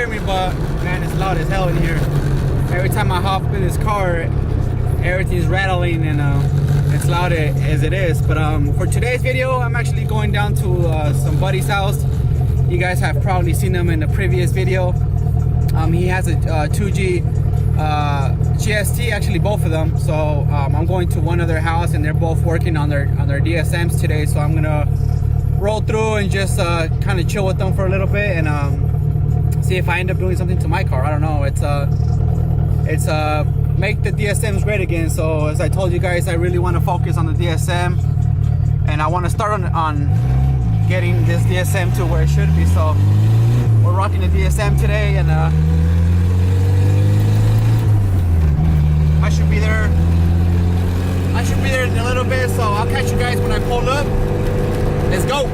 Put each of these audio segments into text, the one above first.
hear me, but man, it's loud as hell in here. Every time I hop in this car, everything's rattling and it's loud as it is. But for today's video, I'm actually going down to some buddy's house. You guys have probably seen him in the previous video. He has a 2G GST, actually both of them. So I'm going to one of their house, and they're both working on their DSMs today. So I'm gonna roll through and just kind of chill with them for a little bit and see if I end up doing something to my car. I don't know. It's make the DSMs great again. So as I told you guys, I really want to focus on the DSM, and I want to start on getting this DSM to where it should be. So we're rocking the DSM today, and I should be there in a little bit. So I'll catch you guys when I pull up. Let's go.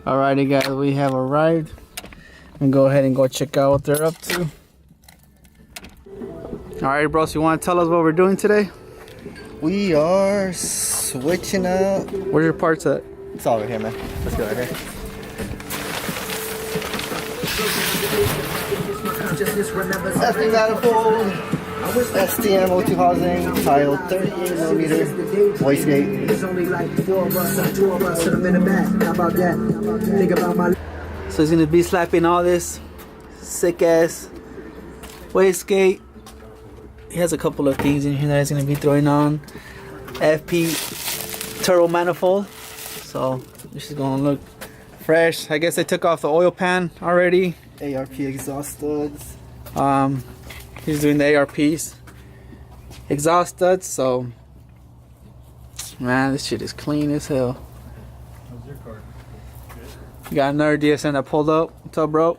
Alrighty guys, we have arrived. And go ahead and go check out what they're up to. Alright bros, you want to tell us what we're doing today? We are switching up. Where's your parts at? It's all right here, man. Let's go right here. Testing manifold. STM 02 housing, tile 38mm, wastegate. So he's gonna be slapping all this sick ass wastegate. He has a couple of things in here that he's gonna be throwing on. FP turbo manifold. So this is gonna look fresh. I guess they took off the oil pan already. ARP exhaust studs. He's doing the ARPs, exhaust studs. So man, this shit is clean as hell. How's your car? Good? Got another DSM that pulled up. What's up, bro?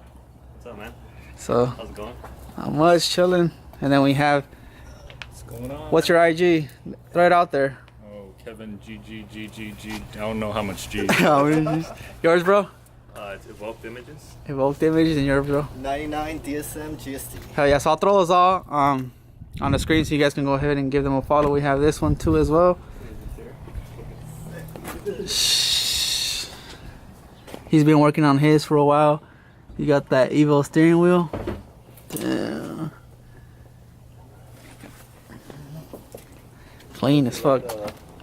What's up, man? So How's it going? not much, chilling. And then we have, What's going on? what's your IG? Throw it out there. Oh, Kevin GGGGG. I don't know how much G. Yours, bro? It's Evoked Images. Evoked Images, and yours, bro? 99 DSM GST. Hell yeah, so I'll throw those all on the screen so you guys can go ahead and give them a follow. We have this one too as well. He's been working on his for a while. You got that Evo steering wheel. Damn. Clean as fuck.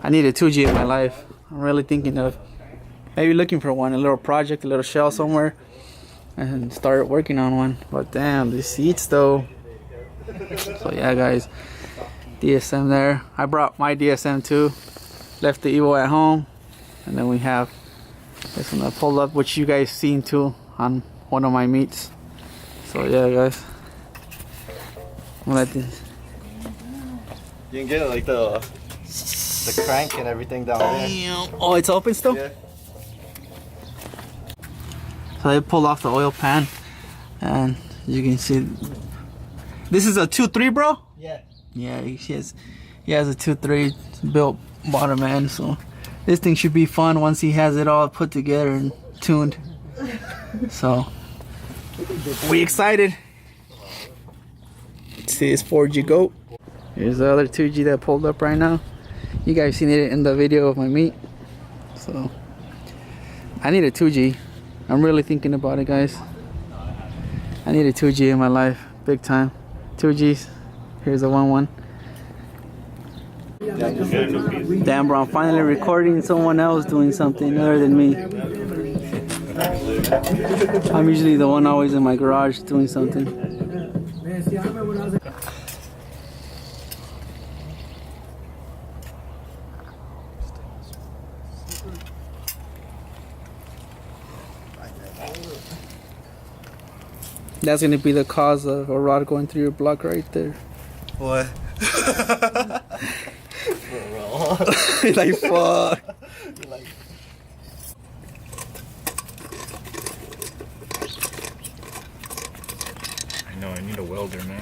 I need a 2G in my life. I'm really thinking of maybe looking for one, a little project, a little shell somewhere, and start working on one. But damn, these seats though. So yeah guys, DSM there. I brought my DSM too. Left the Evo at home. And then we have this one that pulled up, which you guys seen too on one of my meets. So yeah guys, I'm gonna let this. You can get it like the crank and everything down there. Oh, it's open still? Yeah. So they pulled off the oil pan, and you can see this is a 2.3, bro. Yeah. Yeah, he has a 2.3 built bottom end, so this thing should be fun once he has it all put together and tuned. So we excited. Let's see this 4G goat. Here's the other 2G that pulled up right now. You guys seen it in the video of my meet. So I need a 2G. I'm really thinking about it, guys. I need a 2G in my life, big time. 2Gs. Here's a 1.1. Damn, bro, I'm finally recording someone else doing something other than me. I'm usually the one always in my garage doing something. That's gonna be the cause of a rod going through your block right there. What? Like fuck. Like, I know, I need a welder, man.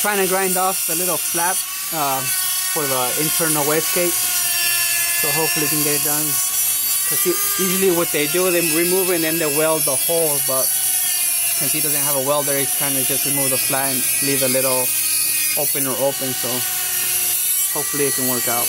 trying to grind off the little flap for the internal wastegate. So hopefully we can get it done. Because usually what they do, they remove it and then they weld the hole. But since he doesn't have a welder, he's trying to just remove the flat and leave a little opener open. So hopefully it can work out.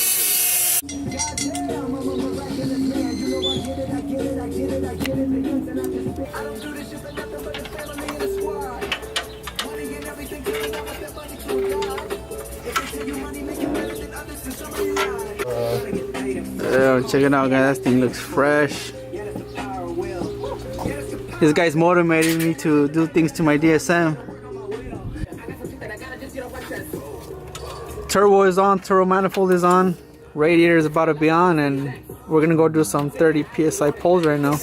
Check it out, guys. That thing looks fresh. This guy's motivating me to do things to my DSM. Turbo is on, turbo manifold is on, radiator is about to be on, and we're gonna go do some 30 psi pulls right now.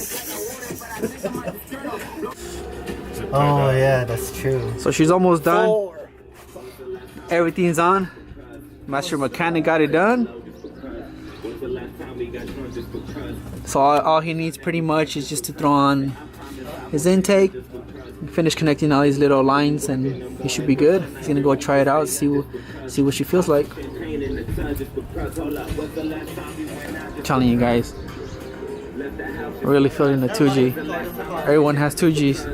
Oh yeah, that's true. So she's almost done. Everything's on. Master mechanic got it done. So all he needs pretty much is just to throw on his intake, finish connecting all these little lines, and he should be good. He's gonna go try it out, see what she feels like. I'm telling you guys, really feeling the 2G. Everyone has 2Gs.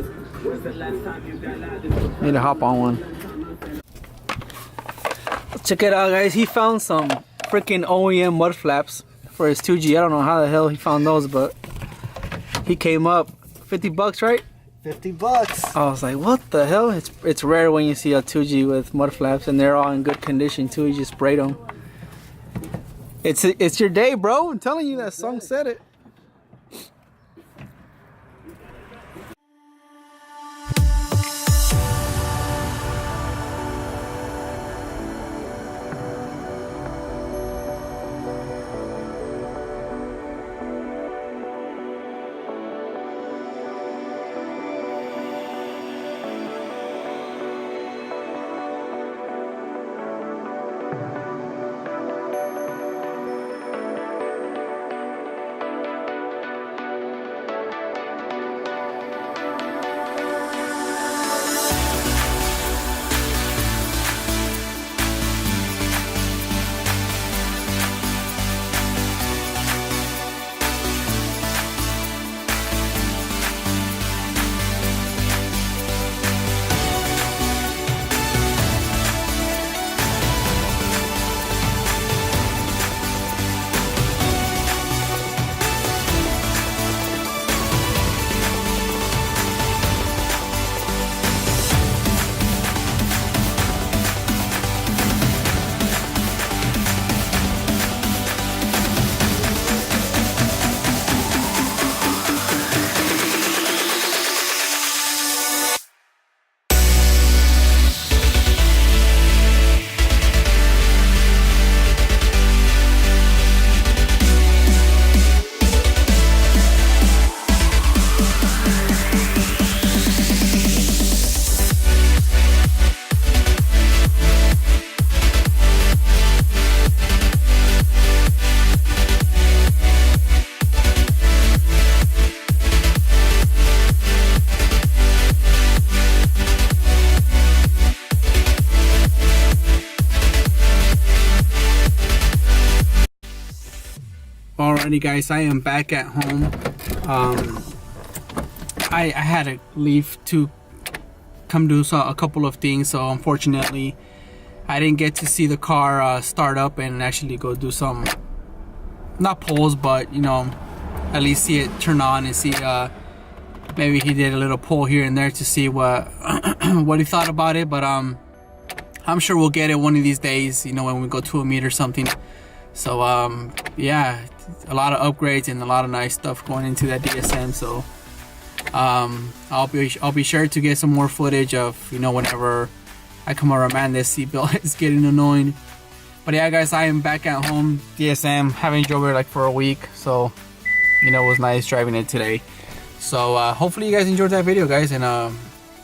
Need to hop on one. Check it out, guys. He found some freaking OEM mud flaps for his 2G. I don't know how the hell he found those, but he came up. 50 bucks, right? 50 bucks. I was like, what the hell? It's rare when you see a 2G with mud flaps, and they're all in good condition too. You just sprayed them. It's your day, bro. I'm telling you, that song said it. Alrighty guys, I am back at home. I had to leave to come do a couple of things, so unfortunately I didn't get to see the car start up and actually go do some, not pulls, but you know, at least see it turn on and see maybe he did a little pull here and there to see what what he thought about it. But I'm sure we'll get it one of these days, you know, when we go to a meet or something. So yeah, a lot of upgrades and a lot of nice stuff going into that DSM. So I'll be sure to get some more footage of, you know, whenever I come around. Man, this seatbelt is getting annoying. But yeah guys, I am back at home. DSM, haven't drove it like for a week, so you know, it was nice driving it today. So hopefully you guys enjoyed that video, guys, and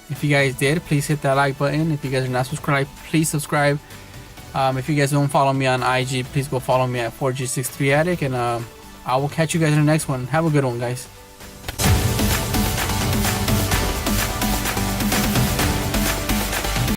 if you guys did, please hit that like button. If you guys are not subscribed, please subscribe. If you guys don't follow me on IG, please go follow me at 4G63Addict, and I will catch you guys in the next one. Have a good one, guys.